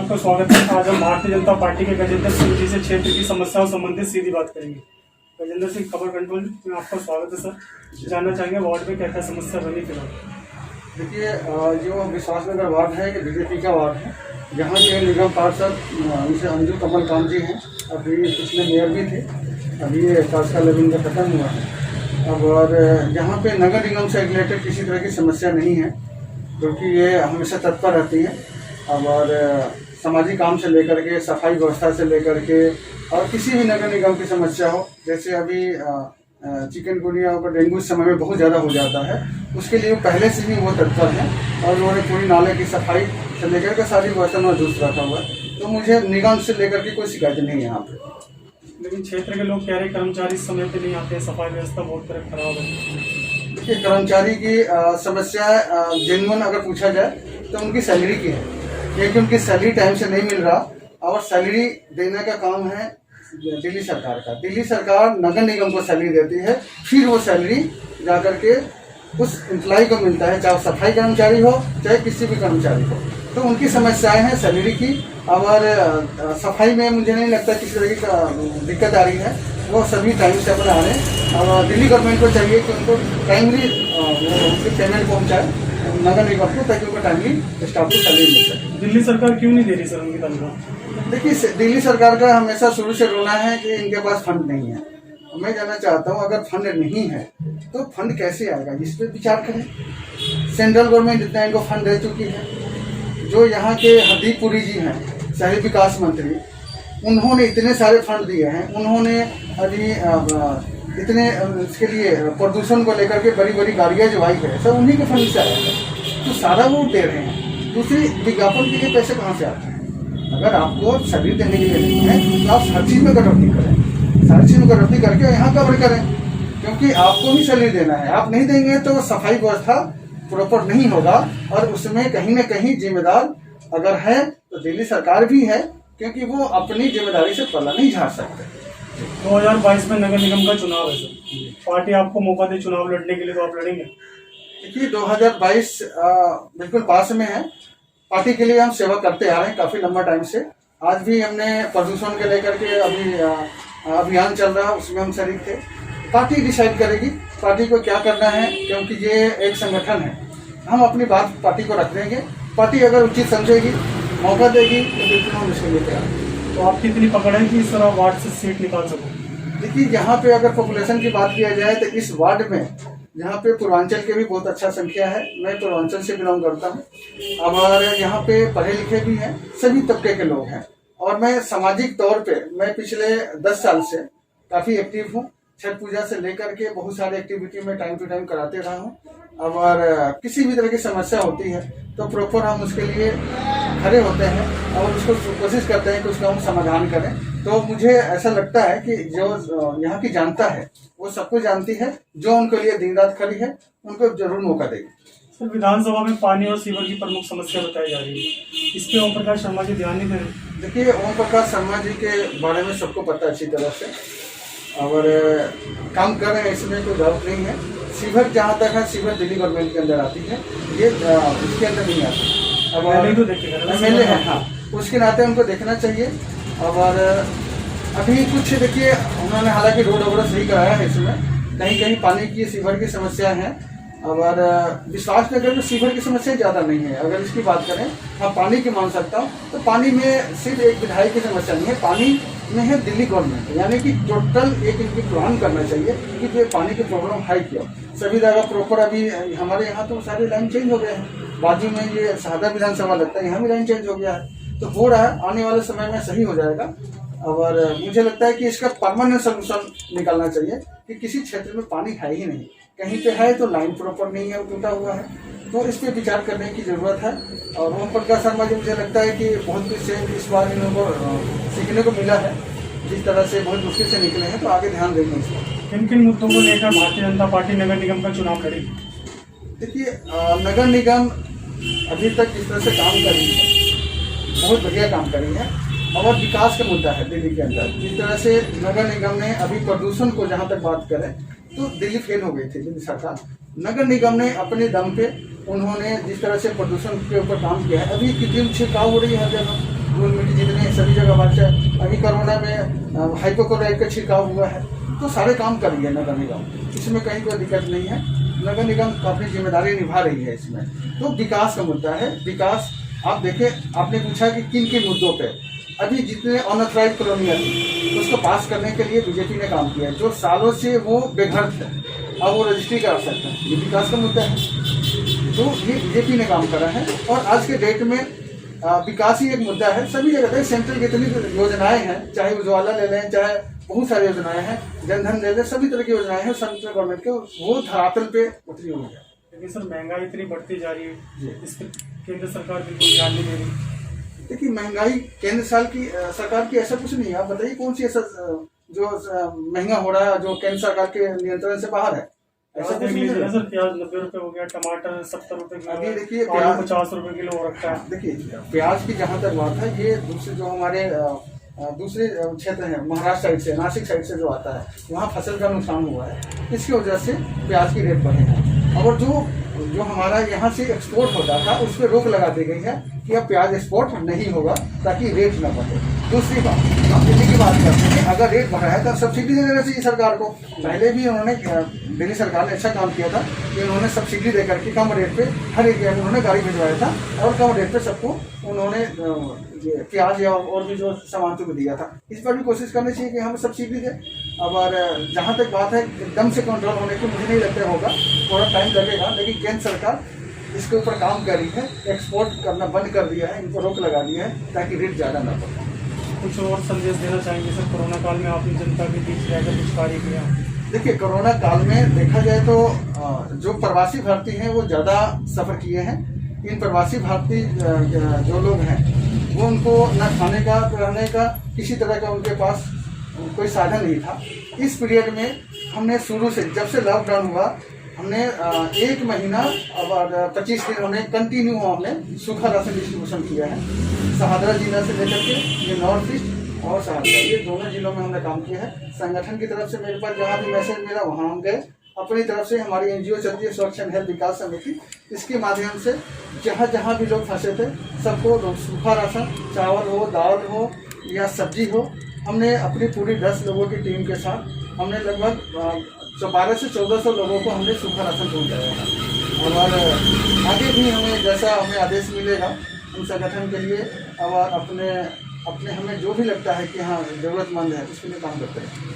आपका स्वागत है। आज हम भारतीय जनता पार्टी के गजेंद्र सिंह जी से क्षेत्र की समस्याओं संबंधित सीधी बात करेंगे। गजेंद्र सिंह, खबर कंट्रोल में आपका स्वागत है सर। जानना चाहेंगे वार्ड में क्या क्या समस्या बनी फिलहाल। देखिए, जो विश्वासनगर वार्ड है ये बीजेपी का वार्ड है। यहाँ के निगम पार्षद उनसे अंजू कमल कांत जी हैं, अभी पिछले मेयर भी थे, अभी ये कार्यकाल अभी इनका खत्म हुआ है। अब और यहाँ पे नगर निगम से रिलेटेड किसी तरह की समस्या नहीं है, क्योंकि ये हमेशा तत्पर रहती है। अब और सामाजिक काम से लेकर के, सफाई व्यवस्था से लेकर के, और किसी भी नगर निगम की समस्या हो, जैसे अभी चिकनगुनिया और डेंगू समय में बहुत ज़्यादा हो जाता है, उसके लिए पहले से ही वो तत्पर हैं और उन्होंने पूरी नाले की सफाई से लेकर के सारी व्यवस्था में दुरुस्त रखा हुआ है। तो मुझे निगम से लेकर के कोई शिकायत नहीं है यहाँ पे। लेकिन क्षेत्र के लोग कह रहे कर्मचारी समय पे नहीं आते, सफाई व्यवस्था बहुत तरह खराब है। देखिए, कर्मचारी की समस्या जेन्युइन अगर पूछा जाए तो उनकी सैलरी की है, क्योंकि उनकी सैलरी टाइम से नहीं मिल रहा, और सैलरी देने का काम है दिल्ली सरकार का। दिल्ली सरकार नगर निगम को सैलरी देती है, फिर वो सैलरी जा करके उस एम्प्लॉय को मिलता है, चाहे सफाई कर्मचारी हो चाहे किसी भी कर्मचारी हो। तो उनकी समस्याएं हैं सैलरी की, और सफाई में मुझे नहीं लगता किसी तरह की दिक्कत आ रही है। वो सभी टाइम से अपना आ रहे हैं, और दिल्ली गवर्नमेंट को चाहिए कि उनको टाइमली उनकी पेमेंट पहुँचाए नगर निगम को, ताकि उनको टाइमली स्टाफ को सैलरी मिल सके। दिल्ली सरकार क्यों नहीं दे रही सर उनकी तनख्वाह? देखिए, दिल्ली सरकार का हमेशा शुरू से रोना है कि इनके पास फंड नहीं है। मैं जानना चाहता हूँ, अगर फंड नहीं है तो फंड कैसे आएगा, इस पर विचार करें। सेंट्रल गवर्नमेंट इतना इनको फंड दे चुकी है। जो यहाँ के हरदीप पुरी जी हैं, शहरी विकास मंत्री, उन्होंने इतने सारे फंड दिए हैं। उन्होंने अभी इतने इसके लिए प्रदूषण को लेकर के बड़ी बड़ी गाड़ियाँ जो आई है, सब उन्हीं के फंड से आया है। तो सारा वो दे रहे हैं। दूसरी, विज्ञापन के लिए पैसे कहाँ से आते हैं? अगर आपको सैलरी देने के लिए नहीं है तो आप हर चीज़ में कटौती करें, सारी चीज़ में कटौती करके यहाँ कवर करें, क्योंकि आपको भी सैलरी देना है। आप नहीं देंगे तो सफाई व्यवस्था प्रॉपर नहीं होगा, और उसमें कहीं ना कहीं जिम्मेदार अगर है तो दिल्ली सरकार भी है, क्योंकि वो अपनी जिम्मेदारी से पल्ला नहीं झाड़ सकते। 2022 में नगर निगम का चुनाव है सर, पार्टी आपको मौका दे चुनाव लड़ने के लिए, तो आप लड़ेंगे? देखिए, 2022 बिल्कुल पास में है। पार्टी के लिए हम सेवा करते आ रहे हैं काफ़ी लंबा टाइम से। आज भी हमने प्रदूषण के लेकर के अभी अभियान चल रहा है, उसमें हम शरीक थे। पार्टी डिसाइड करेगी पार्टी को क्या करना है, क्योंकि ये एक संगठन है। हम अपनी बात पार्टी को रख देंगे, पार्टी अगर उचित समझेगी, मौका देगी, तो बिल्कुल हम इसके लिए तैयार हैं। तो आपकी इतनी पकड़ है कि इस तरह वार्ड से सीट निकाल सको? देखिए, यहाँ पे अगर पॉपुलेशन की बात किया जाए तो इस वार्ड में, यहाँ पे पूर्वांचल के भी बहुत अच्छा संख्या है। मैं पूर्वांचल से बिलोंग करता हूँ, और यहाँ पे पढ़े लिखे भी हैं, सभी तबके के लोग हैं। और मैं सामाजिक तौर पे मैं पिछले 10 साल से काफ़ी एक्टिव हूँ। छठ पूजा से लेकर के बहुत सारे एक्टिविटी में टाइम टू टाइम कराते रहा हूँ। और किसी भी तरह की समस्या होती है तो प्रॉपर हम उसके लिए खड़े होते हैं और उसको कोशिश करते हैं कि उसका हम समाधान करें। तो मुझे ऐसा लगता है कि जो यहाँ की जनता है वो सबको जानती है, जो उनके लिए दिन रात खड़ी है उनको जरूर मौका देगी। सर, विधानसभा में पानी और सीवर की प्रमुख समस्या बताई जा रही है, इस पे ओम प्रकाश शर्मा जी ध्यान नहीं दे रहे? देखिए, ओम प्रकाश शर्मा जी के बारे में सबको पता है अच्छी तरह से, और काम कर रहे हैं, इसमें कोई डाउट नहीं है। सीवर जहाँ तक है, सीवर दिल्ली गवर्नमेंट के अंदर आती है, ये इसके अंदर नहीं आती। अब MLA है, हाँ, उसके नाते उनको देखना चाहिए। और अभी कुछ देखिए, उन्होंने हालांकि रोड वगैरह सही कराया है, इसमें कहीं कहीं पानी की, सीवर की समस्या है। और विश्वास नगर में सीवर की समस्या ज़्यादा नहीं है। अगर इसकी बात करें, हाँ, पानी की मान सकता हूँ, तो पानी में सिर्फ एक विधायक की समस्या नहीं है, पानी में है दिल्ली गवर्नमेंट। यानी कि टोटल एक इनकी प्लान करना चाहिए कि जो पानी की प्रॉब्लम हाई किया सभी जगह प्रॉपर। अभी हमारे यहाँ तो सारी लाइन चेंज हो गए हैं, बाजू में ये शहादा विधानसभा लगता है, यहाँ भी लाइन चेंज हो गया है। तो हो रहा है, आने वाले समय में सही हो जाएगा। और मुझे लगता है कि इसका परमानेंट सोल्यूशन निकालना चाहिए कि किसी क्षेत्र में पानी है ही नहीं, कहीं पे है तो लाइन प्रॉपर नहीं है, टूटा हुआ है, तो इस पे विचार करने की ज़रूरत है। और ओम प्रकाश शर्मा जी, मुझे लगता है कि बहुत कुछ से इस बार इन लोगों को सीखने को मिला है, जिस तरह से बहुत मुश्किल से निकले हैं, तो आगे ध्यान देंगे इस पर। किन किन मुद्दों को लेकर भारतीय जनता पार्टी नगर निगम का चुनाव लड़ेगी? देखिए, नगर निगम अभी तक जिस तरह से काम कर रही है, बहुत बढ़िया काम कर रही है। और विकास का मुद्दा है दिल्ली के अंदर, जिस तरह से नगर निगम ने अभी प्रदूषण को जहाँ तक बात करें तो दिल्ली फेल हो गई थी, दिल्ली सरकार। नगर निगम ने अपने दम पे उन्होंने जिस तरह से प्रदूषण के ऊपर काम किया है, अभी कृत्रिम छिड़काव हो रही है हर जगह, धूल मिट्टी जितने सभी जगह बांटे। अभी कोरोना में हाइपोक्लोराइड का छिड़काव हुआ है, तो सारे काम कर रही है नगर निगम, इसमें कहीं कोई दिक्कत नहीं है। नगर निगम अपनी जिम्मेदारी निभा रही है इसमें। तो विकास का मुद्दा है, विकास आप देखें, आपने पूछा कि किन किन मुद्दों पे अभी जितने अनऑथराइज कॉलोनियाँ थी उसको पास करने के लिए बीजेपी ने काम किया है। जो सालों से वो बेघर थे, अब वो रजिस्ट्री करा सकते हैं, ये विकास का मुद्दा है। तो ये बीजेपी ने काम करा है। और आज के डेट में विकास ही एक मुद्दा है सभी जगह। सेंट्रल जितनी योजनाएं हैं, चाहे उज्ज्वला ले लें, चाहे बहुत सारी योजनाएं हैं, जनधन ले लें, सभी तरह की योजनाएं हैं सेंट्रल गवर्नमेंट के, वो धरातल पे उतरी हुई है। लेकिन सर महंगाई इतनी बढ़ती जा रही है, जी। इस पर केंद्र सरकार बिल्कुल ध्यान नहीं दे रही। देखिए, महंगाई केंद्र सरकार की ऐसा कुछ नहीं है। आप बताइए कौन सी ऐसा जो महंगा हो रहा है जो केंद्र सरकार के नियंत्रण से बाहर है? ऐसा कुछ नहीं है सर। प्याज 90 रुपए हो गया, टमाटर 70 रुपए किलो, अभी देखिए प्याज 50 रुपए किलो हो रखा है। देखिए, प्याज की जहाँ तक बात है, ये दूसरे जो हमारे दूसरे क्षेत्र हैं, महाराष्ट्र साइड से, नासिक साइड से जो आता है, वहाँ फसल का नुकसान हुआ है, इसकी वजह से प्याज की रेट बढ़े हैं। और जो हमारा यहाँ से एक्सपोर्ट होता था उस पर रोक लगा दी गई है कि अब प्याज एक्सपोर्ट नहीं होगा ताकि रेट न बढ़े। दूसरी बात, हम दिल्ली की बात करते हैं, अगर रेट बढ़ा है तो सब्सिडी दे देना चाहिए सरकार को। पहले भी उन्होंने, दिल्ली सरकार ने अच्छा काम किया था कि उन्होंने सब्सिडी दे करके कम रेट पे हर एरिया में उन्होंने गाड़ी भिजवाया था और कम रेट पे सबको उन्होंने प्याज या और भी जो सामान को दिया था। इस पर भी कोशिश करनी चाहिए कि हमें सब्सिडी दे। अब जहाँ तक बात है एकदम से कंट्रोल होने की मुझे नहीं लगता होगा, थोड़ा टाइम लगेगा, लेकिन केंद्र सरकार इसके ऊपर काम कर रही है। एक्सपोर्ट करना बंद कर दिया है, इनको रोक लगा दिया है ताकि रेट ज़्यादा ना बढ़े। कुछ और संदेश देना चाहेंगे सर? कोरोना काल में आपने जनता के बीच रहकर कुछ कार्य किया। देखिए, कोरोना काल में देखा जाए तो जो प्रवासी भारतीय हैं वो ज़्यादा सफ़र किए हैं। इन प्रवासी भारतीय जो लोग हैं वो, उनको न खाने का, रहने का, किसी तरह का उनके पास कोई साधन नहीं था। इस पीरियड में हमने शुरू से, जब से लॉकडाउन हुआ, हमने 1 महीना और 25 दिन हमने कंटिन्यू हमने सूखा राशन डिस्ट्रीब्यूशन किया है। सहादरा जिला से लेकर के ये नॉर्थ ईस्ट और सहादरा, ये दोनों जिलों में हमने काम किया है। संगठन की तरफ से मेरे पास जहाँ भी मैसेज मिला वहाँ हम गए। अपनी तरफ से हमारी NGO चलती है, स्वच्छ एंड हेल्थ विकास समिति, इसके माध्यम से जहाँ भी लोग फंसे थे सबको सूखा राशन, चावल हो, दाल हो या सब्जी हो, हमने अपनी पूरी 10 लोगों की टीम के साथ हमने लगभग 1200 से 1400 लोगों को हमने सूखा राशन पहुँचाया है। और आगे भी हमें जैसा हमें आदेश मिलेगा उन संगठन के लिए और अपने हमें जो भी लगता है कि हाँ ज़रूरतमंद है उसके लिए काम करते हैं।